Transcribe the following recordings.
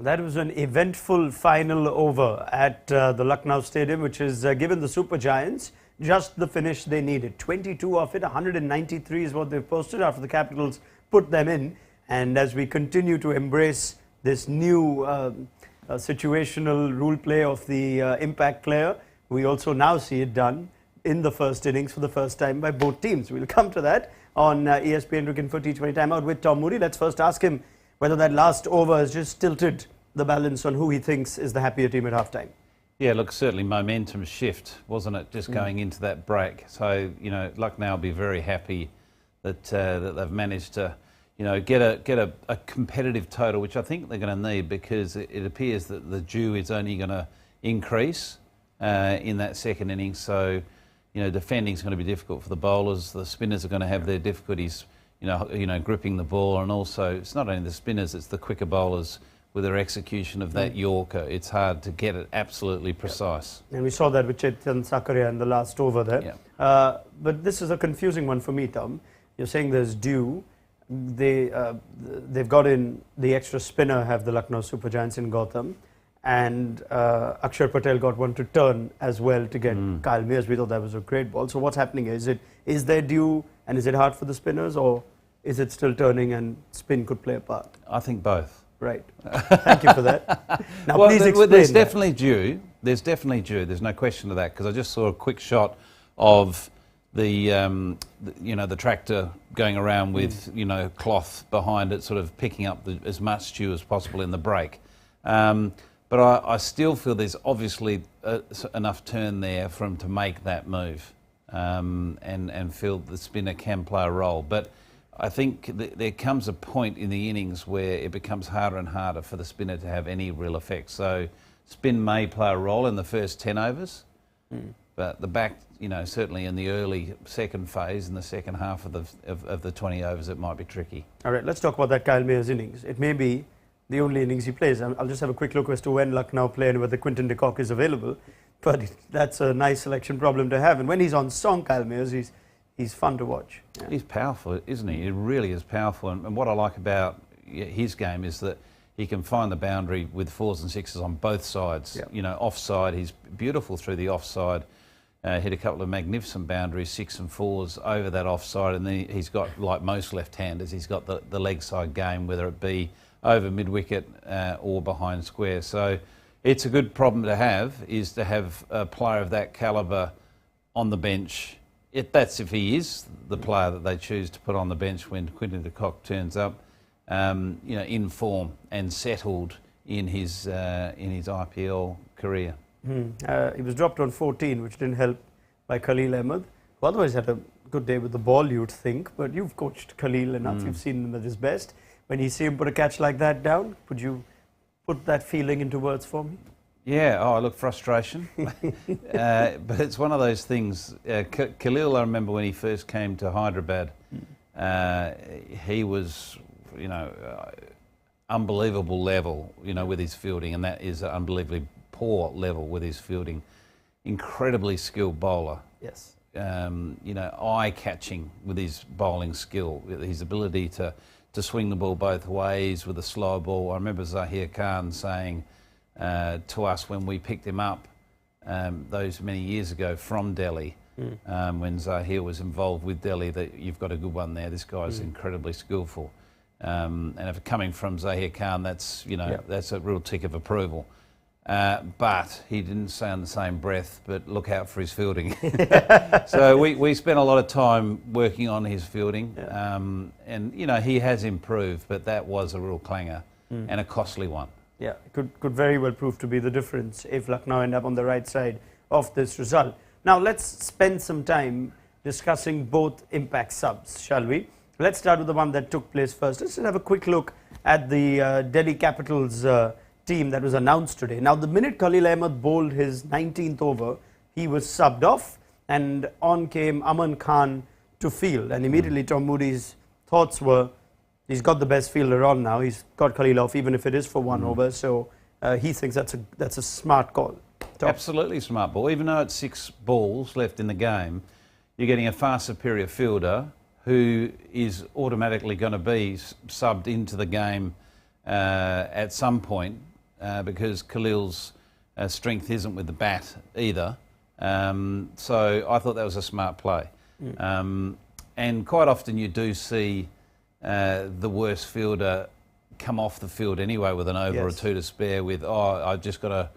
That was an eventful final over at the Lucknow Stadium, which has given the Super Giants just the finish they needed. 22 of it, 193 is what they've posted after the Capitals put them in. And as we continue to embrace this new situational rule play of the impact player, we also now see it done in the first innings for the first time by both teams. We'll come to that on ESPN Cricket for T20 Timeout with Tom Moody. Let's first ask him whether that last over has just tilted the balance on who he thinks is the happier team at halftime. Yeah, look, certainly momentum shift, wasn't it, just going into that break. So, Lucknow will be very happy that that they've managed to, get a competitive total, which I think they're going to need, because it appears that the dew is only going to increase in that second innings. So, defending is going to be difficult for the bowlers. The spinners are going to have their difficulties, gripping the ball, and also it's not only the spinners, it's the quicker bowlers. With their execution of that Yorker, it's hard to get it absolutely precise. And we saw that with Chetan Sakaria in the last over there. But this is a confusing one for me, Tom. You're saying there's dew. They've got in the extra spinner, have the Lucknow Super Giants in Gautam. And Akshar Patel got one to turn as well to get Kyle Mayers. We thought that was a great ball. So what's happening? Is there dew and is it hard for the spinners, or is it still turning and spin could play a part? I think both. Right. Thank you for that. Now, well, please explain. There's definitely dew. There's definitely dew. There's no question of that, because I just saw a quick shot of the tractor going around with cloth behind it, sort of picking up as much dew as possible in the break. But I still feel there's obviously enough turn there for him to make that move, and feel the spinner can play a role. But I think there comes a point in the innings where it becomes harder and harder for the spinner to have any real effect. So spin may play a role in the first 10 overs, but the back, certainly in the early second phase, in the second half of the 20 overs, it might be tricky. All right, let's talk about that Kyle Mayers innings. It may be the only innings he plays. I'll just have a quick look as to when Lucknow play and whether Quinton de Kock is available. But that's a nice selection problem to have. And when he's on song, Kyle Mayers, he's fun to watch. Yeah. He's powerful, isn't he? He really is powerful. And what I like about his game is that he can find the boundary with fours and sixes on both sides. Yep. Offside, he's beautiful through the offside. Hit a couple of magnificent boundaries, 6 and 4s over that offside. And then he's got, like most left-handers, he's got the leg side game, whether it be over mid-wicket or behind square. So it's a good problem to have, is to have a player of that calibre on the bench. That's if he is the player that they choose to put on the bench when Quinton de Kock turns up, in form and settled in his IPL career. He was dropped on 14, which didn't help, by Khalil Ahmed, who otherwise had a good day with the ball, you'd think. But you've coached Khalil enough, you've seen him at his best. When you see him put a catch like that down, could you put that feeling into words for me? Yeah, look, frustration. But it's one of those things. Khalil, I remember when he first came to Hyderabad, he was, unbelievable level, with his fielding, and that is an unbelievably poor level with his fielding. Incredibly skilled bowler. Yes. Eye-catching with his bowling skill, his ability to swing the ball both ways with a slow ball. I remember Zahir Khan saying to us when we picked him up those many years ago from Delhi, when Zahir was involved with Delhi, that you've got a good one there. This guy's incredibly skillful, and if coming from Zahir Khan, that's that's a real tick of approval. But he didn't say on the same breath, but look out for his fielding. So we spent a lot of time working on his fielding, and he has improved, but that was a real clanger and a costly one. Yeah, it could very well prove to be the difference if Lucknow end up on the right side of this result. Now let's spend some time discussing both impact subs, shall we? Let's start with the one that took place first. Let's just have a quick look at the Delhi Capitals team that was announced today. Now, the minute Khalil Ahmed bowled his 19th over, he was subbed off, and on came Aman Khan to field. And immediately Tom Moody's thoughts were, he's got the best fielder on now. He's got Khalil off, even if it is for one over. So he thinks that's a smart call. Tom? Absolutely smart ball. Even though it's 6 balls left in the game, you're getting a far superior fielder who is automatically going to be subbed into the game at some point because Khalil's strength isn't with the bat either. So I thought that was a smart play. And quite often you do see the worst fielder come off the field anyway with an over or two to spare with, I've just got to,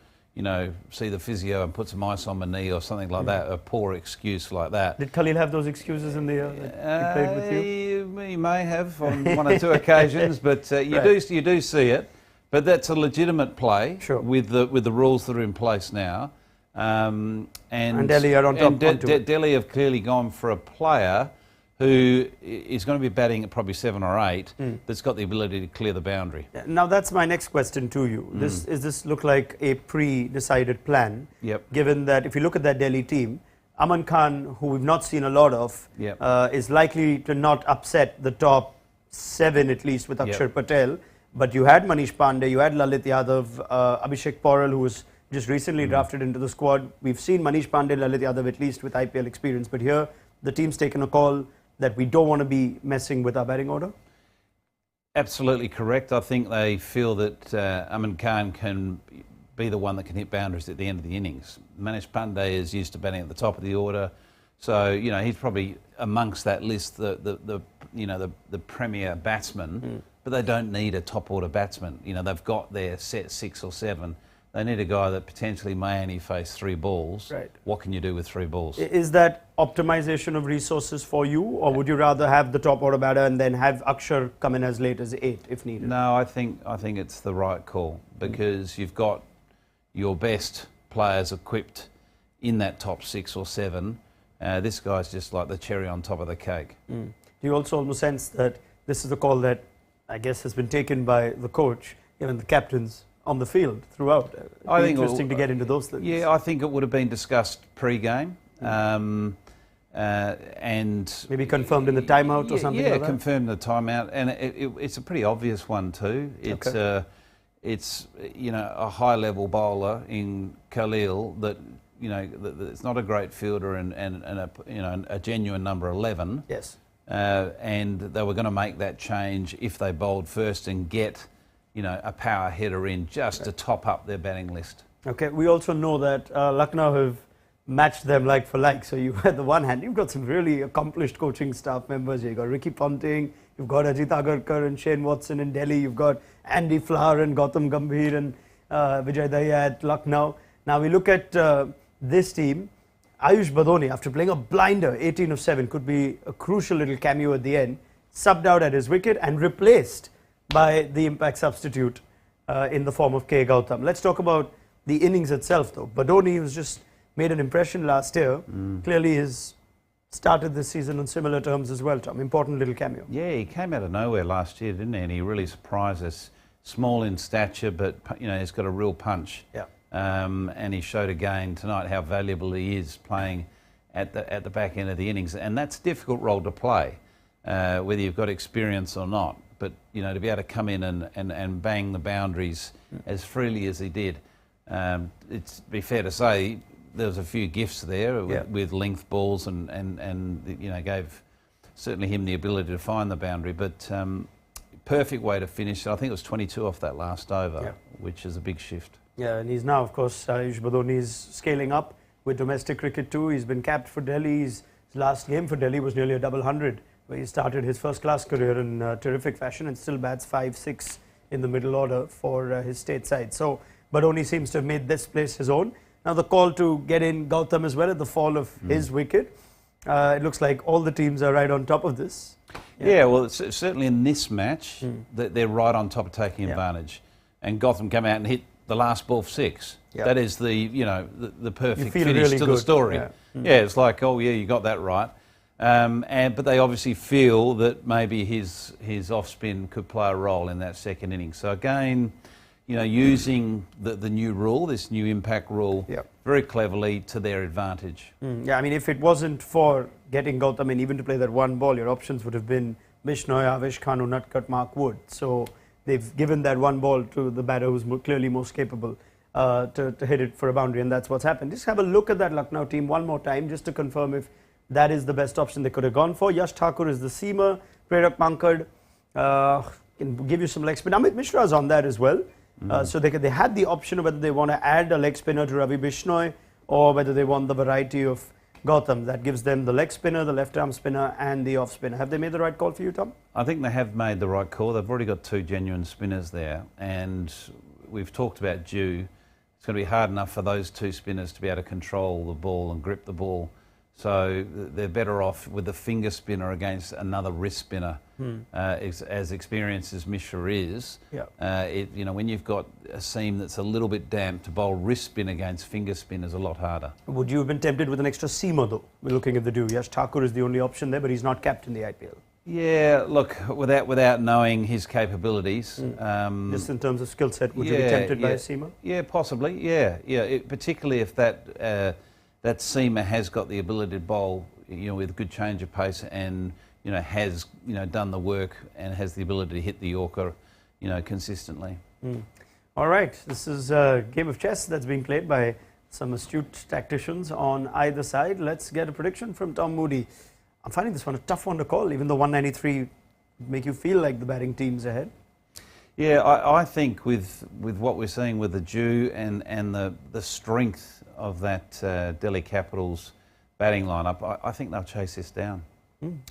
see the physio and put some ice on my knee or something like that, a poor excuse like that. Did Khalil have those excuses in the that he played with you? He may have on one or two occasions, but you do see it. But that's a legitimate play with the rules that are in place now. And Delhi are on top. Delhi have clearly gone for a player who is going to be batting at probably 7 or 8 that's got the ability to clear the boundary. Now that's my next question to you. Does this look like a pre-decided plan? Yep. Given that if you look at that Delhi team, Aman Khan, who we've not seen a lot of, is likely to not upset the top 7 at least with Akshar Patel. But you had Manish Pandey, you had Lalit Yadav, Abhishek Paul, who was just recently drafted into the squad. We've seen Manish Pandey, Lalit Yadav at least with IPL experience. But here the team's taken a call that we don't want to be messing with our batting order? Absolutely correct. I think they feel that Aman Khan can be the one that can hit boundaries at the end of the innings. Manish Pandey is used to batting at the top of the order, so he's probably amongst that list the premier batsman. But they don't need a top order batsman. They've got their set 6 or 7. They need a guy that potentially may only face 3 balls. Right. What can you do with 3 balls? Is that optimization of resources for you, or would you rather have the top order batter and then have Akshar come in as late as 8 if needed? No, I think it's the right call because you've got your best players equipped in that top 6 or 7. This guy's just like the cherry on top of the cake. Do you also almost sense that this is a call that I guess has been taken by the coach, even the captains on the field throughout? I think interesting to get into those things. Yeah, I think it would have been discussed pre-game. And maybe confirmed in the timeout or something like that? Yeah, confirmed in the timeout. And it's a pretty obvious one too. It's a high-level bowler in Khalil that, it's not a great fielder and a genuine number 11. Yes. And they were going to make that change if they bowled first and get, a power hitter in just to top up their batting list. Okay, we also know that Lucknow have matched them like for like. So you, at the one hand, you've got some really accomplished coaching staff members. You've got Ricky Ponting, you've got Ajit Agarkar and Shane Watson in Delhi. You've got Andy Flower and Gautam Gambhir and Vijay Dahiya at Lucknow. Now we look at this team. Ayush Badoni, after playing a blinder, 18 of 7, could be a crucial little cameo at the end, subbed out at his wicket and replaced by the impact substitute in the form of K. Gautam. Let's talk about the innings itself though. Badoni, who's just made an impression last year, clearly has started this season on similar terms as well, Tom. Important little cameo. Yeah, he came out of nowhere last year, didn't he? And he really surprised us. Small in stature, but he's got a real punch. Yeah. And he showed again tonight how valuable he is playing at the back end of the innings. And that's a difficult role to play, whether you've got experience or not. But, to be able to come in and bang the boundaries as freely as he did, it's be fair to say there was a few gifts there with length balls and gave certainly him the ability to find the boundary. But perfect way to finish. I think it was 22 off that last over, which is a big shift. Yeah, and he's now, of course, Ayush Badoni is scaling up with domestic cricket too. He's been capped for Delhi. His last game for Delhi was nearly a double hundred, where he started his first-class career in terrific fashion and still bats 5-6 in the middle order for his state side. So Badoni seems to have made this place his own. Now the call to get in Gautam as well at the fall of his wicket. It looks like all the teams are right on top of this. Yeah, well, it's certainly in this match, they're right on top of taking advantage. And Gautam came out and hit the last ball for 6. That is the perfect finish really to good. the story. It's like, oh yeah, you got that right. But they obviously feel that maybe his off spin could play a role in that second innings. So again, using the new rule, this new impact rule, very cleverly to their advantage. Yeah, I mean, if it wasn't for getting Gautam in even to play that one ball, your options would have been Bishnoi, Avesh Khan, Nutcut, Mark Wood. So they've given that one ball to the batter who's clearly most capable to hit it for a boundary, and that's what's happened. Just have a look at that Lucknow team one more time just to confirm if that is the best option they could have gone for. Yash Thakur is the seamer. Prerak Mankad can give you some leg spin. Amit Mishra is on that as well. So they had the option of whether they want to add a leg spinner to Ravi Bishnoi or whether they want the variety of Gautam that gives them the leg spinner, the left arm spinner and the off spinner. Have they made the right call for you, Tom? I think they have made the right call. They've already got two genuine spinners there, and we've talked about Dew. It's going to be hard enough for those two spinners to be able to control the ball and grip the ball. So they're better off with a finger spinner against another wrist spinner. As experienced as Mishra is, when you've got a seam that's a little bit damp, to bowl wrist spin against finger spin is a lot harder. Would you have been tempted with an extra seamer though? We're looking at the Dew. Yes, Thakur is the only option there, but he's not capped in the IPL. Yeah, look, without knowing his capabilities, just in terms of skill set, would you be tempted by a seamer? Yeah, possibly. Yeah. Particularly if that seamer has got the ability to bowl, with a good change of pace and has done the work and has the ability to hit the Yorker, consistently. All right, this is a game of chess that's being played by some astute tacticians on either side. Let's get a prediction from Tom Moody. I'm finding this one a tough one to call, even though 193 make you feel like the batting team's ahead. Yeah, I think with what we're seeing with the Dew and the strength of that Delhi Capitals batting lineup, I think they'll chase this down.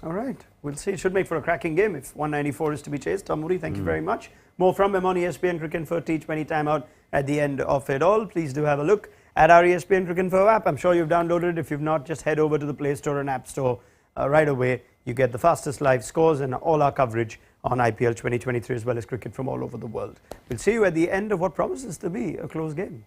All right, we'll see. It should make for a cracking game if 194 is to be chased. Tom Moody, thank you very much. More from him on ESPN Cricket for T20 timeout at the end of it all. Please do have a look at our ESPN Cricket Info app. I'm sure you've downloaded it. If you've not, just head over to the Play Store and App Store right away. You get the fastest live scores and all our coverage on IPL 2023 as well as cricket from all over the world. We'll see you at the end of what promises to be a close game.